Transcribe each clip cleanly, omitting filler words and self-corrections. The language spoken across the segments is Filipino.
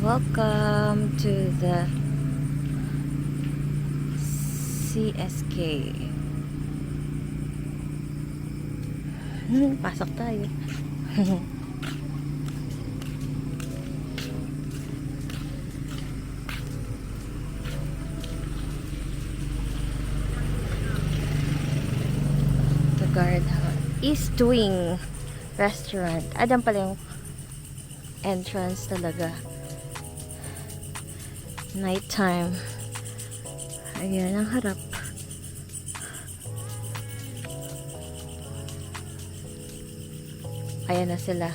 Welcome to the CSK. Pasok tayo. The guardhouse. East Wing Restaurant. Adam pala yung entrance talaga. Nighttime. Ayan ang harap. Ayan na sila.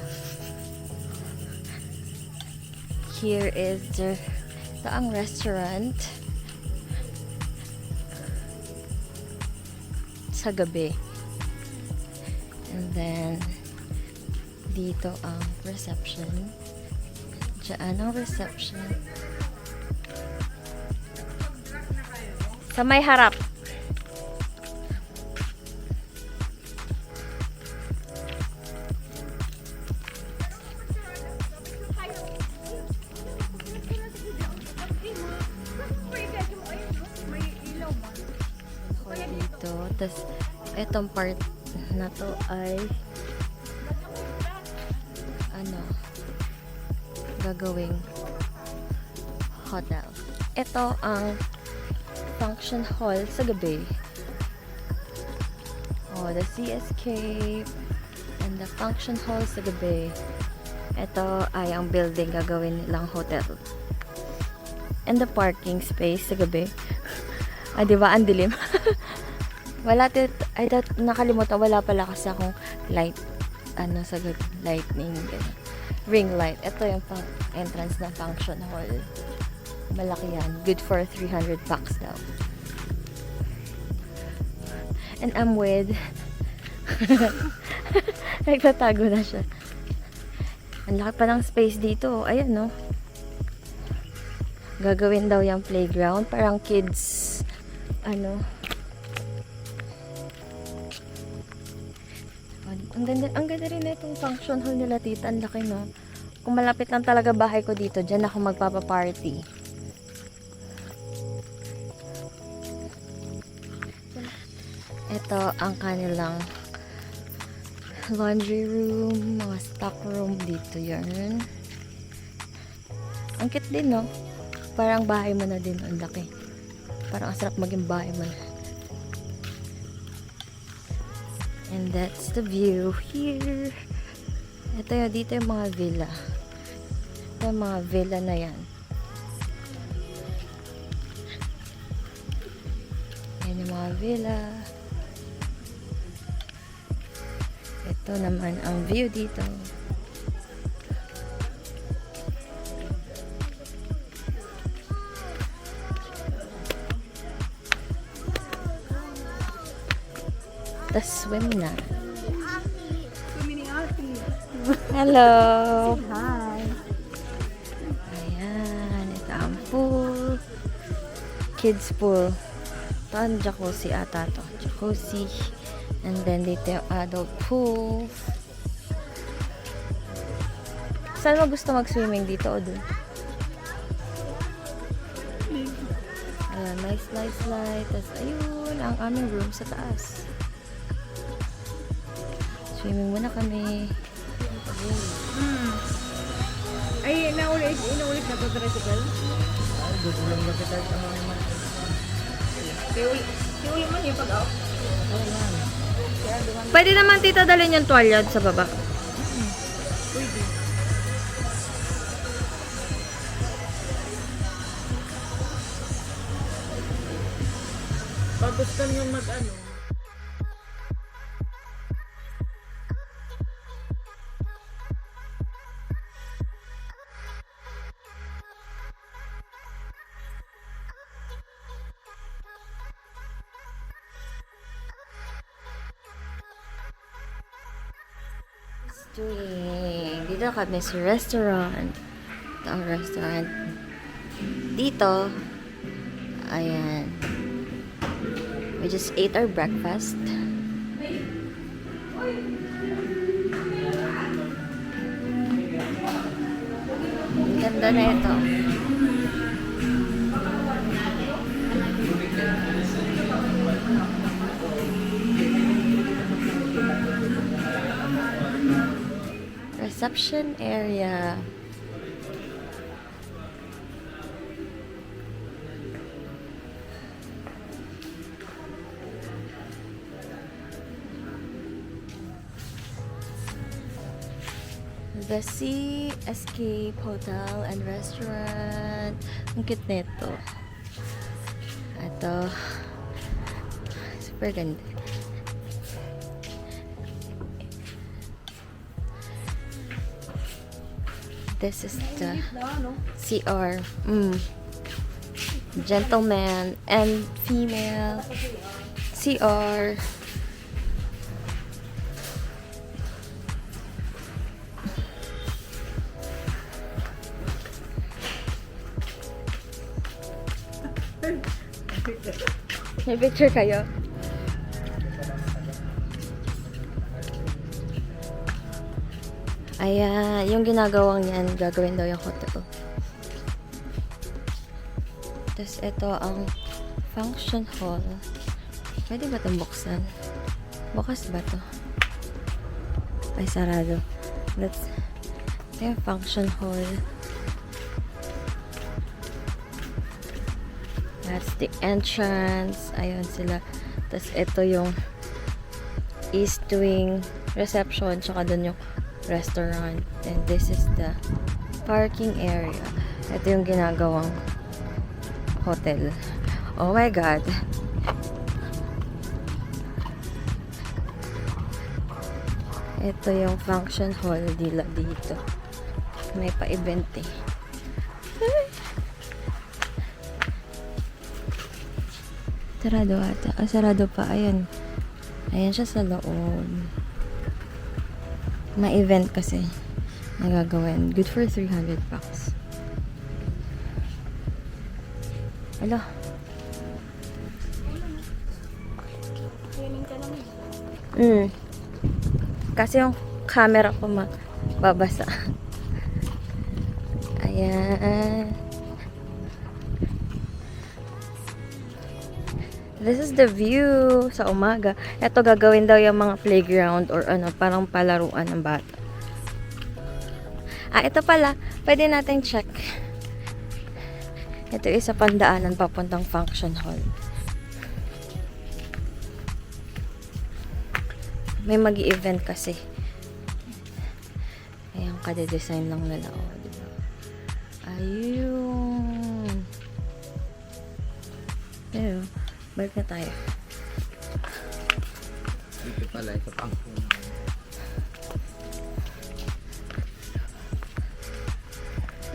Here is ito ang restaurant. Sa gabi. And then dito ang reception. Diyan ang reception. Sa may harap. Dito. Tapos, etong part na to ay gagawing hotel. Ito ang function hall sa gabi. The CSK and the function hall sa gabi. Ito ay ang building gagawin nilang hotel. And the parking space sa gabi. Diba? Ang dilim. Nakalimutan. Wala pala kasi akong light. Sa lightning. Ring light. Ito yung entrance ng function hall. Malaki yan. Good for 300 bucks daw. And I'm with nagtatago na siya. Ang laki pa ng space dito. Ayan, no? Gagawin daw yung playground. Parang kids ang ganda rin na itong function hall nila, tita. Ang laki, no? Kung malapit lang talaga bahay ko dito, dyan ako magpapaparty. Ito ang kanilang laundry room, mga stock room dito yan. Ang cute din, no? Parang bahay mo na din. Ang laki. Parang ang sarap maging bahay mo na. And that's the view here. Ito yung dito yung mga villa. Ito yung mga villa na yan. Yan yung mga villa. Ito naman ang view dito. Tas swim na. Hello. Hi. Ayan, ito ang pool. Kids pool. Ito ang jacuzzi ata to. Jacuzzi. And then dito yung adult pool. Saan mo gusto mag-swimming? Dito o dun? Ayan, may slide. Tapos ayun, ang aming room sa taas. Swimming muna kami. Ay, inaulit na to tricycle? Gusto lang na kita sa mga naman. Iulit mo niya pag-out. Pwede naman tita dalhin yung tuwalya sa baba. Pwede. Pag gusto nyo mag-ano, Dito kami sa restaurant. Ito ang restaurant. Dito, ayan. We just ate our breakfast. Ganda na ito. Reception area. The Sea Escape Hotel and Restaurant. Ang cute nito. Ito. Super ganda. This is the CR. Gentleman and female CR. May picture kayo? Ayan, yung ginagawang yan, gagawin daw yung hotel. Tapos ito ang function hall. Pwede ba itong buksan? Bukas ba to? Ay, sarado. Ito yung function hall. That's the entrance. Ayun sila. Tapos ito yung east wing reception. Tsaka dun yung restaurant. And this is the parking area. Ito yung ginagawang hotel. Oh my God. Ito yung function hall nila dito. May pa-event eh. Sarado ata. Sarado pa. Ayan. Ayan siya sa loob. May event kasi nagagawin. Good for 300 bucks. Alo. Kasi yung camera ko babasa. Ayan. This is the view sa umaga. Ito gagawin daw yung mga playground or ano, parang palaruan ng bata. Ito pala. Pwede natin check. Ito isa pandaanan papuntang function hall. May mag-i-event kasi. Ayan, kade-design lang nila. Oh, diba? Ayun. Pero, balik na tayo. Dito pala, ito pang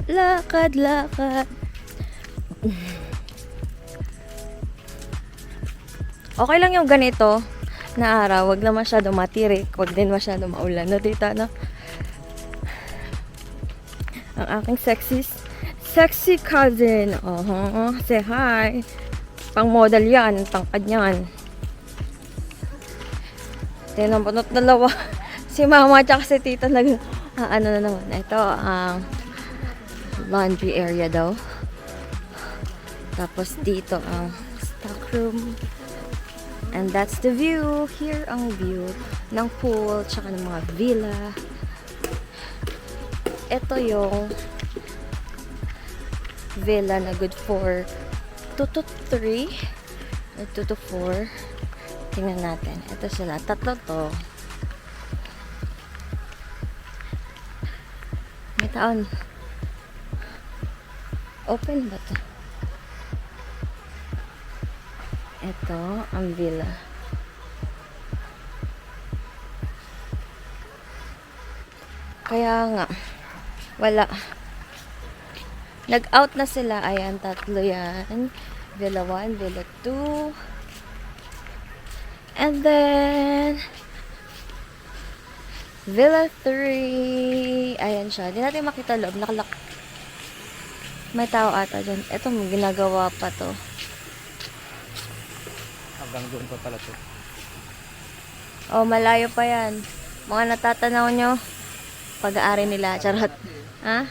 Lakad, lakad. Okay lang yung ganito na araw. Wag na masyado matirik. Wag din masyado maulan. No, tita, no? Ang aking sexy cousin. Say hi. Pang model yan. Tangkad yan. Tinampunot dalawa. Si mama at si tita ano na naman. Ito ang laundry area daw. Tapos dito ang stockroom. And that's the view. Here ang view ng pool tsaka ng mga villa. Ito yung villa na good for 2 to 3 or 2 to 4. Tingnan natin. Ito sila. Tatlo to. May taon. Open ba to? Ito ang villa. Kaya nga, wala. Nag-out na sila. Ayan, tatlo yan. Villa 1, Villa 2. And then, Villa 3. Ayan siya. Di natin makita loob. Nakalak. May tao ata dyan. Ito, may ginagawa pa to. hanggang doon pa pala to. Oh, malayo pa yan. Mga natatanaw nyo, pag-aari nila. Charot. Ha?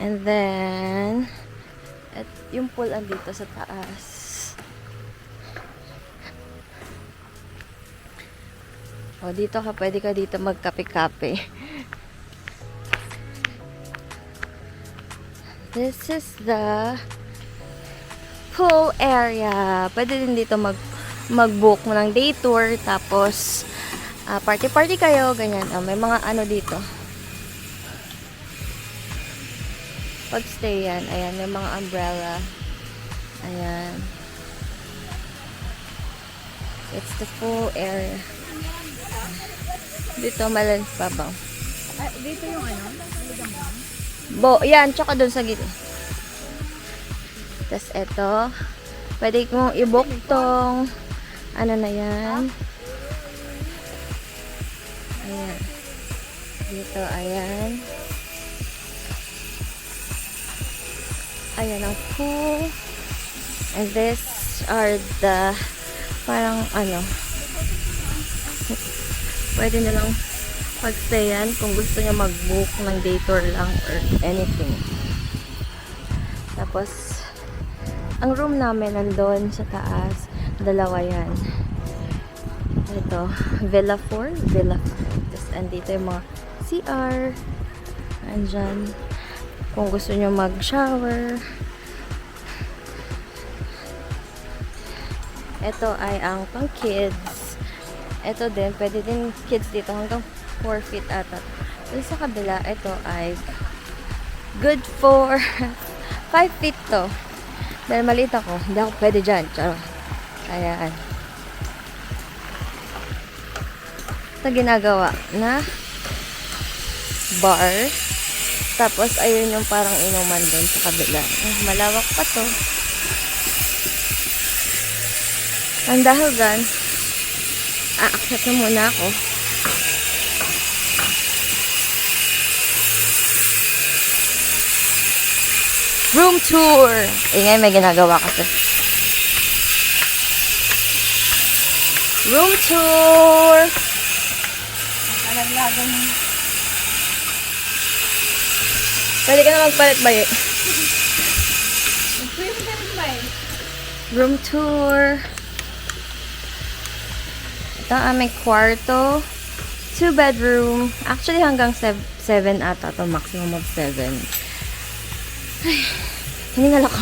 And then, at yung pool andito sa taas. O, dito ka, pwede ka dito magkape-kape. This is the pool area. Pwede din dito mag-book mo ng day tour, tapos party-party kayo, ganyan. May mga ano dito. Pag-stay yan. Ayan, may mga umbrella. Ayan. It's the pool area. Dito, malalim pa ba? Dito yung ano? Yan, tsaka dun sa gilid. Tapos eto, pwede kong i-book tong, ano na yan. Ayan. Dito, ayan. Ayan ang pool. And this are the, parang ano, pwede na lang pag-stayan kung gusto niya mag-book ng day tour lang or anything. Tapos, ang room namin nandun sa taas. Dalawa yan. Ito, Villa 4. Villa 5. Tapos, andito yung mga CR. Andyan. Kung gusto niyo mag-shower. Ito ay ang pang kids. Ito din, pwede din kids dito hanggang 4 feet ata. Dito sa kabila, ito ay good for 5 feet to. Dahil maliit ako, hindi ako pwede dyan. Charot. Ayan. Ito ginagawa na bar. Tapos, ayun yung parang inuman doon sa kabila. Malawak pa to. And dahil dyan, aakyat na muna ako. Room tour! Ngayon may ginagawa kasi. Room tour! Kalaglagang Pwede ka na magpalit ba eh? Room tour. Ito ang aming kwarto. 2 bedroom. Actually hanggang 7 ata to, maximum of 7. Ay, hiningal ako.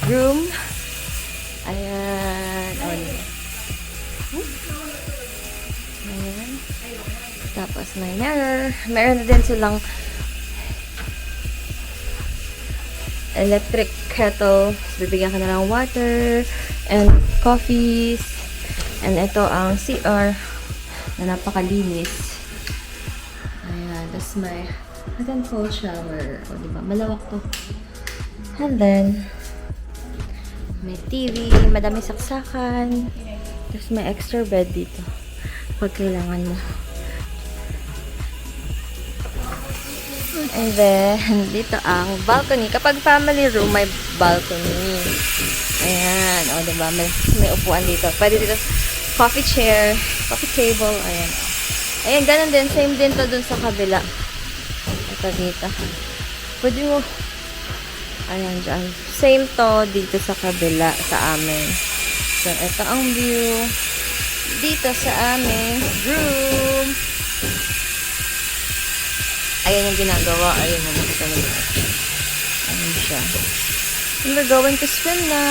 Room. Ayan. Ayan. Tapos may mirror. Meron na din silang electric kettle. Bibigyan ka na lang water and coffees. And ito ang CR na napakalinis. Ayan. Tapos may full shower. O, diba? Malawak to. And then, may TV. Madami saksakan. Tapos may extra bed dito. Pag kailangan mo. And then, dito ang balcony. Kapag family room, may balcony. Ayan. O, diba? May upuan dito. Pwede dito coffee chair, coffee table. Ayan. Ayan, ganun din. Same din to dun sa kabila. Ito dito. Pwede mo. Ayan, dyan. Same to dito sa kabila sa amin. So, ito ang view dito sa aming room. Ayan yung ginagawa. Ayan yung makita mo. Ayan siya. And we're going to swim na.